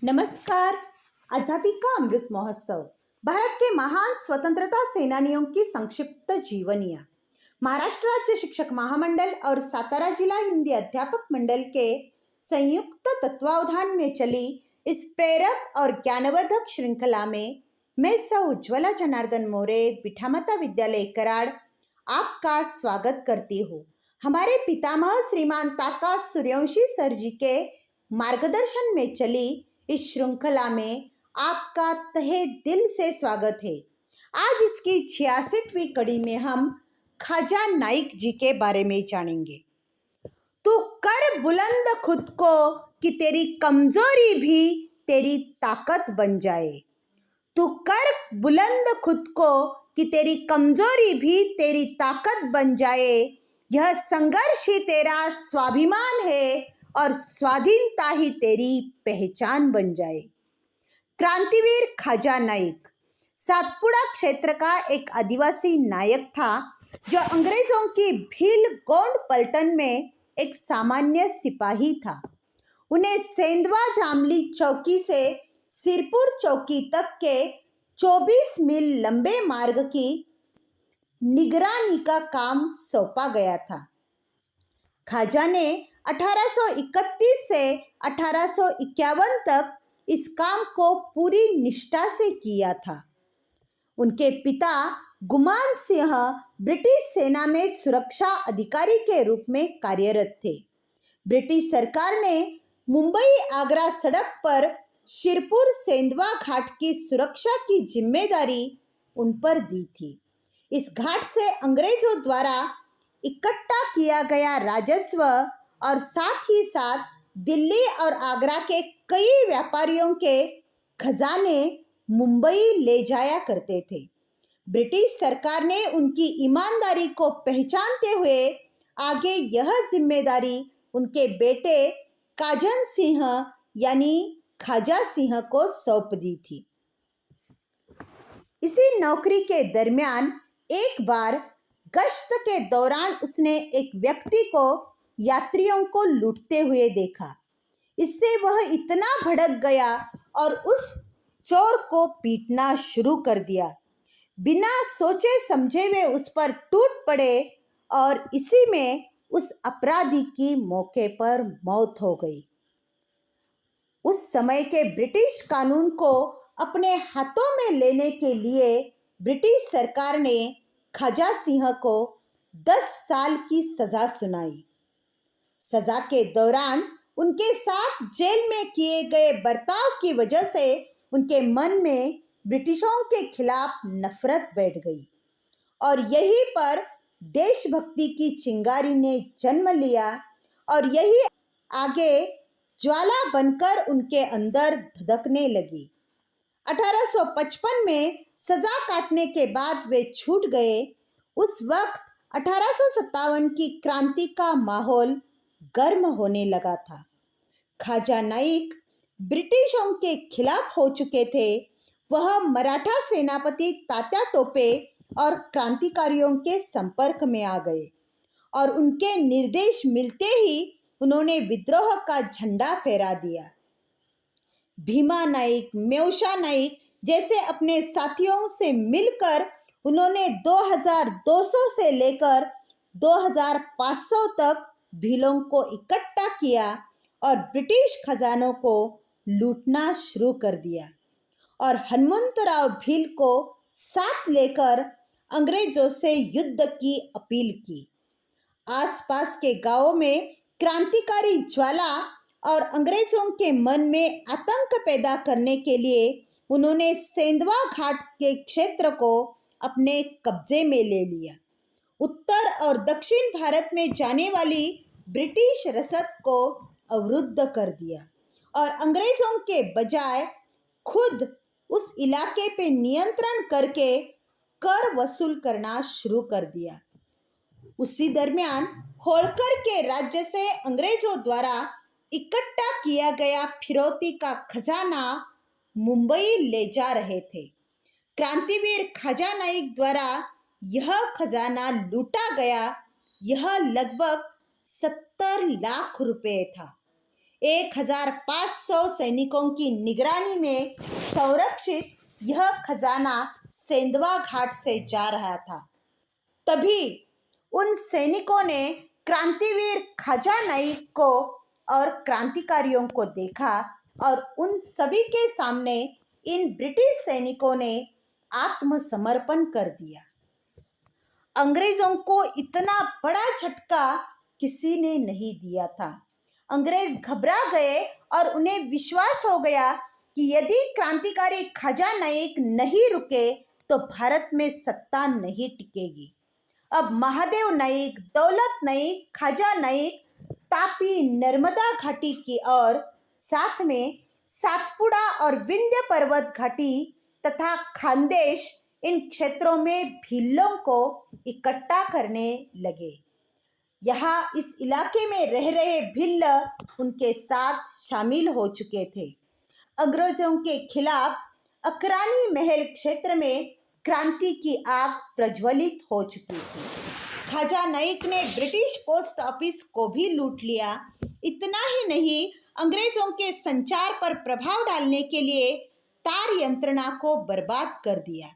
नमस्कार। आज़ादी का अमृत महोत्सव, भारत के महान स्वतंत्रता सेनानियों की संक्षिप्त जीवनियाँ। महाराष्ट्र राज्य शिक्षक महामंडल और सातारा जिला हिंदी अध्यापक मंडल के संयुक्त तत्वावधान में चली इस प्रेरक और ज्ञानवर्धक श्रृंखला में मैं सौ उज्ज्वला जनार्दन मोरे, विठामाता विद्यालय कराड़ आपका स्वागत करती हूँ। हमारे पितामह श्रीमान ताका सूर्यवंशी सर जी के मार्गदर्शन में चली इस श्रृंखला में आपका तहे दिल से स्वागत है। आज इसकी 66वीं कड़ी में हम ख्वाजा नाइक जी के बारे में जानेंगे। तू कर बुलंद खुद को कि तेरी कमजोरी भी तेरी ताकत बन जाए। तू कर बुलंद खुद को कि तेरी कमजोरी भी तेरी ताकत बन जाए। यह संघर्ष ही तेरा स्वाभिमान है और स्वाधीनता ही तेरी पहचान बन जाए। क्रांतिवीर ख्वाजा नाइक सातपुड़ा क्षेत्र का एक आदिवासी नायक था जो अंग्रेजों की भील गोंड पलटन में एक सामान्य सिपाही था। उन्हें सेंधवा जामली चौकी से सिरपुर चौकी तक के 24 मील लंबे मार्ग की निगरानी का काम सौंपा गया था। ख्वाजा ने 1831 से 1851 तक इस काम को पूरी निष्ठा से किया था। उनके पिता गुमान सिंह ब्रिटिश सेना में सुरक्षा अधिकारी के रूप में कार्यरत थे। ब्रिटिश सरकार ने मुंबई आगरा सड़क पर शिरपुर सेंधवा घाट की सुरक्षा की जिम्मेदारी उन पर दी थी। इस घाट से अंग्रेजों द्वारा इकट्ठा किया गया राजस्व और साथ ही साथ दिल्ली और आगरा के कई व्यापारियों के खजाने मुंबई ले जाया करते थे। ब्रिटिश सरकार ने उनकी ईमानदारी को पहचानते हुए आगे यह जिम्मेदारी उनके बेटे काजन सिंह यानी ख्वाजा सिंह को सौंप दी थी। इसी नौकरी के दरमियान एक बार गश्त के दौरान उसने एक व्यक्ति को यात्रियों को लूटते हुए देखा। इससे वह इतना भड़क गया और उस चोर को पीटना शुरू कर दिया। बिना सोचे समझे वे उस पर टूट पड़े और इसी में उस अपराधी की मौके पर मौत हो गई। उस समय के ब्रिटिश कानून को अपने हाथों में लेने के लिए ब्रिटिश सरकार ने ख्वाजा सिंह को 10 साल की सजा सुनाई। सजा के दौरान उनके साथ जेल में किए गए बर्ताव की वजह से उनके मन में ब्रिटिशों के खिलाफ नफरत बैठ गई और यहीं पर देशभक्ति की चिंगारी ने जन्म लिया और यही आगे ज्वाला बनकर उनके अंदर धधकने लगी। 1855 में सजा काटने के बाद वे छूट गए। उस वक्त 1857 की क्रांति का माहौल गर्म होने लगा था। ख्वाजा नाइक ब्रिटिशों के खिलाफ हो चुके थे। वह मराठा सेनापति तात्या टोपे और क्रांतिकारियों के संपर्क में आ गए और उनके निर्देश मिलते ही उन्होंने विद्रोह का झंडा फहरा दिया। भीमा नाइक, मेवशा नाइक जैसे अपने साथियों से मिलकर उन्होंने 2200 से लेकर 2500 तक भीलों को इकट्ठा किया और ब्रिटिश खजानों को लूटना शुरू कर दिया और हनुमंतराव भील को साथ लेकर अंग्रेजों से युद्ध की अपील की। आसपास के गांवों में क्रांतिकारी ज्वाला और अंग्रेजों के मन में आतंक पैदा करने के लिए उन्होंने सेंधवा घाट के क्षेत्र को अपने कब्जे में ले लिया। उत्तर और दक्षिण भारत में जाने वाली ब्रिटिश रसद को अवरुद्ध कर दिया और अंग्रेजों के बजाय खुद उस इलाके पे नियंत्रण करके कर वसूल करना शुरू कर दिया। उसी दरमियान होलकर के राज्य से अंग्रेजों द्वारा इकट्ठा किया गया फिरौती का खजाना मुंबई ले जा रहे थे। क्रांतिवीर ख्वाजा नाइक द्वारा यह खजाना लूटा गया। यह लगभग 70 लाख रुपए था। 1500 सैनिकों की निगरानी में संरक्षित यह खजाना सेंधवा घाट से जा रहा था। तभी उन सैनिकों ने क्रांतिवीर खाजा नाइक को और क्रांतिकारियों को देखा और उन सभी के सामने इन ब्रिटिश सैनिकों ने आत्मसमर्पण कर दिया। अंग्रेजों को इतना बड़ा झटका किसी ने नहीं दिया था। अंग्रेज घबरा गए और उन्हें विश्वास हो गया कि यदि क्रांतिकारी खाजा नाइक नहीं रुके तो भारत में सत्ता नहीं टिकेगी। अब महादेव नाइक, दौलत नाइक, खाजा नाइक तापी नर्मदा घाटी की और साथ में सातपुड़ा और विंध्य पर्वत घाटी तथा खानदेश इन क्षेत्रों में भीलों को इकट्ठा करने लगे। यहाँ इस इलाके में रह रहे भिल्ल उनके साथ शामिल हो चुके थे। अंग्रेजों के खिलाफ अकरानी महल क्षेत्र में क्रांति की आग प्रज्वलित हो चुकी थी। खाजा नाइक ने ब्रिटिश पोस्ट ऑफिस को भी लूट लिया। इतना ही नहीं, अंग्रेजों के संचार पर प्रभाव डालने के लिए तार यंत्रणा को बर्बाद कर दिया।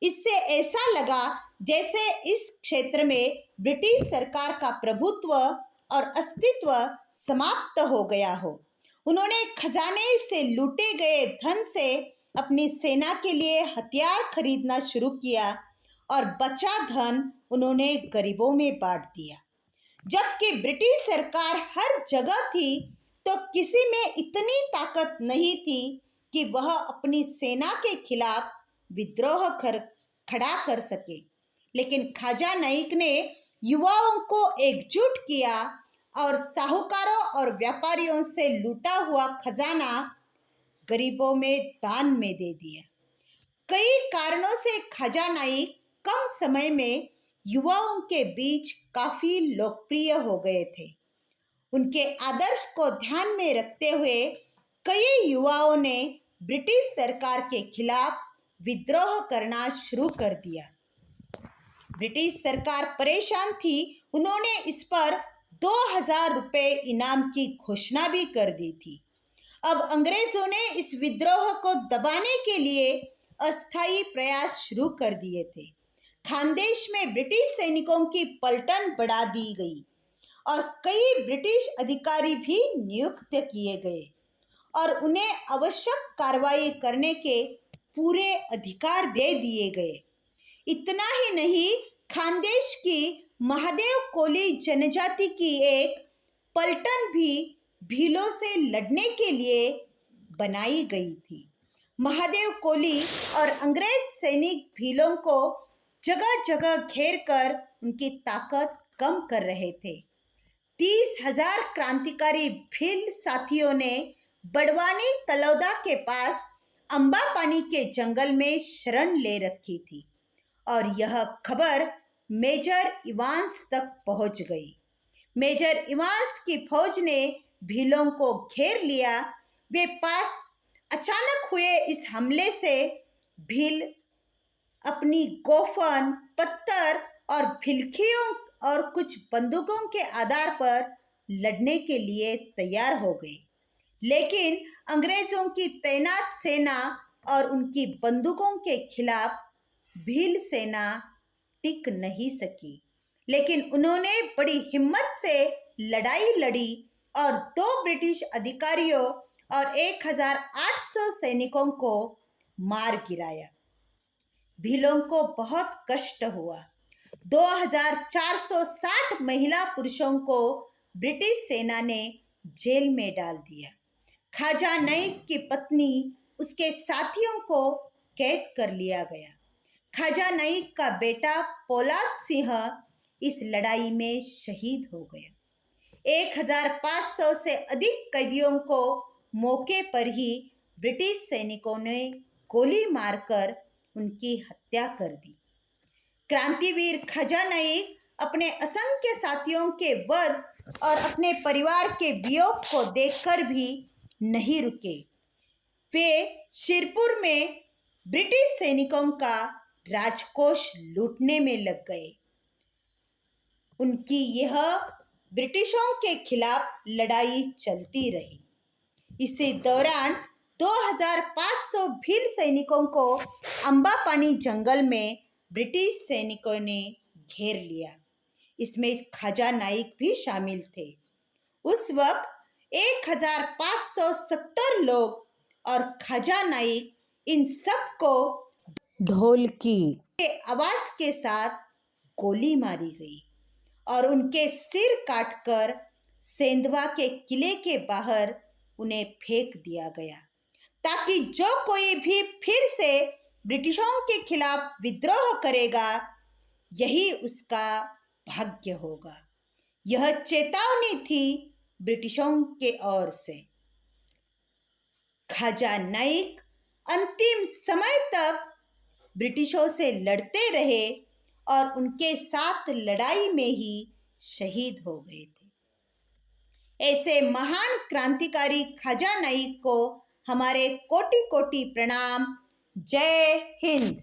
इससे ऐसा लगा जैसे इस क्षेत्र में ब्रिटिश सरकार का प्रभुत्व और अस्तित्व समाप्त हो गया हो। उन्होंने खजाने से लूटे गए धन से अपनी सेना के लिए हथियार खरीदना शुरू किया और बचा धन उन्होंने गरीबों में बांट दिया। जबकि ब्रिटिश सरकार हर जगह थी तो किसी में इतनी ताकत नहीं थी कि वह अपनी सेना के खिलाफ विद्रोह खड़ा कर सके। लेकिन खाजा नाइक ने युवाओं को एकजुट किया और साहूकारों और व्यापारियों से लूटा हुआ खजाना गरीबों में दान में दे दिया। कई कारणों से खाजा नाइक कम समय में युवाओं के बीच काफी लोकप्रिय हो गए थे। उनके आदर्श को ध्यान में रखते हुए कई युवाओं ने ब्रिटिश सरकार के खिलाफ विद्रोह करना शुरू कर दिया। ब्रिटिश सरकार परेशान थी। उन्होंने इस पर 2000 रुपये इनाम की घोषणा भी कर दी थी। अब अंग्रेजों ने इस विद्रोह को दबाने के लिए अस्थायी प्रयास शुरू कर दिए थे। खानदेश में ब्रिटिश सैनिकों की पलटन बढ़ा दी गई और कई ब्रिटिश अधिकारी भी नियुक्त किए गए और उन्हें आवश्यक कार्रवाई करने के पूरे अधिकार दे दिए गए। इतना ही नहीं, खानदेश की महादेव कोली जनजाति की एक पलटन भी भीलों से लड़ने के लिए बनाई गई थी। महादेव कोली और अंग्रेज सैनिक भीलों को जगह जगह घेर कर उनकी ताकत कम कर रहे थे। 30,000 क्रांतिकारी भील साथियों ने बड़वानी तलौदा के पास अंबा पानी के जंगल में शरण ले रखी थी और यह खबर मेजर इवांस तक पहुंच गई। मेजर इवांस की फौज ने भीलों को घेर लिया। वे पास अचानक हुए इस हमले से भील अपनी गोफन, पत्थर और भिलखियों और कुछ बंदूकों के आधार पर लड़ने के लिए तैयार हो गए। लेकिन अंग्रेजों की तैनात सेना और उनकी बंदूकों के खिलाफ भील सेना टिक नहीं सकी। लेकिन उन्होंने बड़ी हिम्मत से लड़ाई लड़ी और 2 ब्रिटिश अधिकारियों और 1800 सैनिकों को मार गिराया। भीलों को बहुत कष्ट हुआ। 2460 महिला पुरुषों को ब्रिटिश सेना ने जेल में डाल दिया। खाजा नाइक की पत्नी, उसके साथियों को कैद कर लिया गया। खाजा नाइक का बेटा पोलाद सिंह इस लड़ाई में शहीद हो गया। 1500 से अधिक कैदियों को मौके पर ही ब्रिटिश सैनिकों ने गोली मारकर उनकी हत्या कर दी। क्रांतिवीर खाजा नाइक अपने असंख्य साथियों के वध और अपने परिवार के वियोग को देखकर भी नहीं रुके। वे शिरपुर में ब्रिटिश सैनिकों का राजकोष लूटने में लग गए। उनकी यह ब्रिटिशों के खिलाफ लड़ाई चलती रही। इसी दौरान 2500 भील सैनिकों को अंबापानी जंगल में ब्रिटिश सैनिकों ने घेर लिया। इसमें ख्वाजा नाइक भी शामिल थे। उस वक्त 1570 लोग और ख्वाजा नाइक इन सबको ढोलकी के आवाज के साथ गोली मारी गई और उनके सिर काटकर सेंधवा के किले के बाहर उन्हें फेंक दिया गया, ताकि जो कोई भी फिर से ब्रिटिशों के खिलाफ विद्रोह करेगा यही उसका भाग्य होगा। यह चेतावनी थी ब्रिटिशों के ओर से। ख्वाजा नाइक अंतिम समय तक ब्रिटिशों से लड़ते रहे और उनके साथ लड़ाई में ही शहीद हो गए थे। ऐसे महान क्रांतिकारी ख्वाजा नाइक को हमारे कोटि कोटि प्रणाम। जय हिंद।